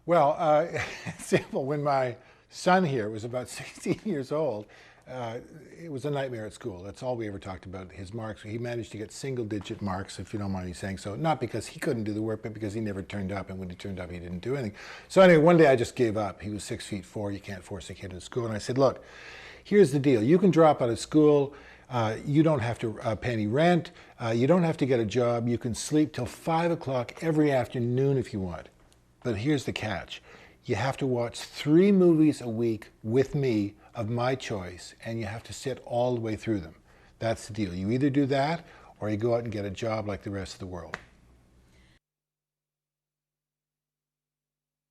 Well, simple. When my son here was about 16 years old, it was a nightmare at school. That's all we ever talked about, his marks. He managed to get single-digit marks, if you don't mind me saying so. Not because he couldn't do the work, but because he never turned up, and when he turned up, he didn't do anything. So anyway, one day I just gave up. He was 6'4". You can't force a kid into school. And I said, look, here's the deal. You can drop out of school. You don't have to pay any rent. You don't have to get a job. You can sleep till 5 o'clock every afternoon if you want. But here's the catch. You have to watch 3 movies a week with me of my choice, and you have to sit all the way through them. That's the deal. You either do that, or you go out and get a job like the rest of the world.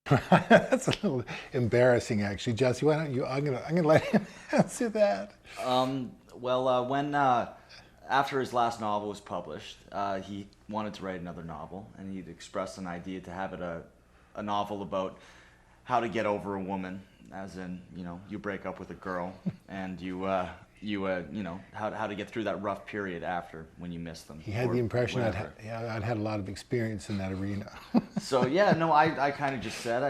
That's a little embarrassing, actually. Jesse, why don't you? I'm gonna let him answer that. When after his last novel was published, he wanted to write another novel, and he'd expressed an idea to have it a novel about how to get over a woman, as in, you break up with a girl, and how to get through that rough period after when you miss them. He had the impression I'd had a lot of experience in that arena. So yeah, no, I kind of just said,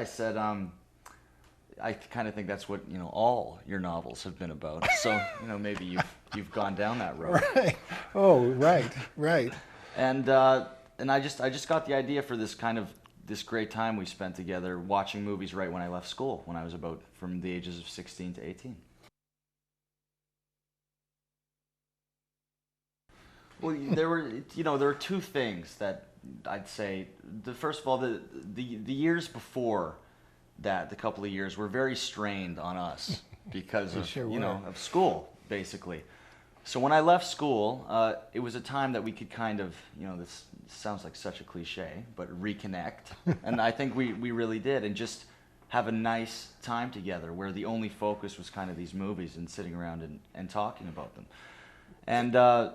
I kind of think that's what all your novels have been about. So maybe you've gone down that road. Right. Oh, right. And I just got the idea for this great time we spent together watching movies right when I left school, when I was about from the ages of 16 to 18. Well, there were two things that I'd say. First of all, the years before that, the couple of years, were very strained on us because of of school, basically. So when I left school, it was a time that we could kind of, this sounds like such a cliche, but reconnect. And I think we really did, and just have a nice time together where the only focus was kind of these movies and sitting around and talking about them. And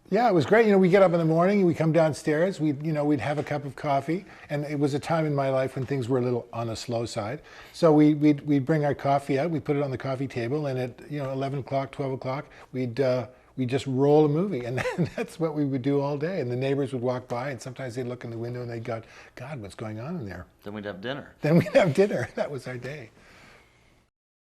yeah, it was great. We get up in the morning, we come downstairs, we'd have a cup of coffee, and it was a time in my life when things were a little on the slow side. So we'd bring our coffee out, we'd put it on the coffee table, and at 11 o'clock, 12 o'clock, we'd just roll a movie, and that's what we would do all day. And the neighbors would walk by, and sometimes they'd look in the window and they'd go, God, what's going on in there? Then we'd have dinner. Then we'd have dinner. That was our day.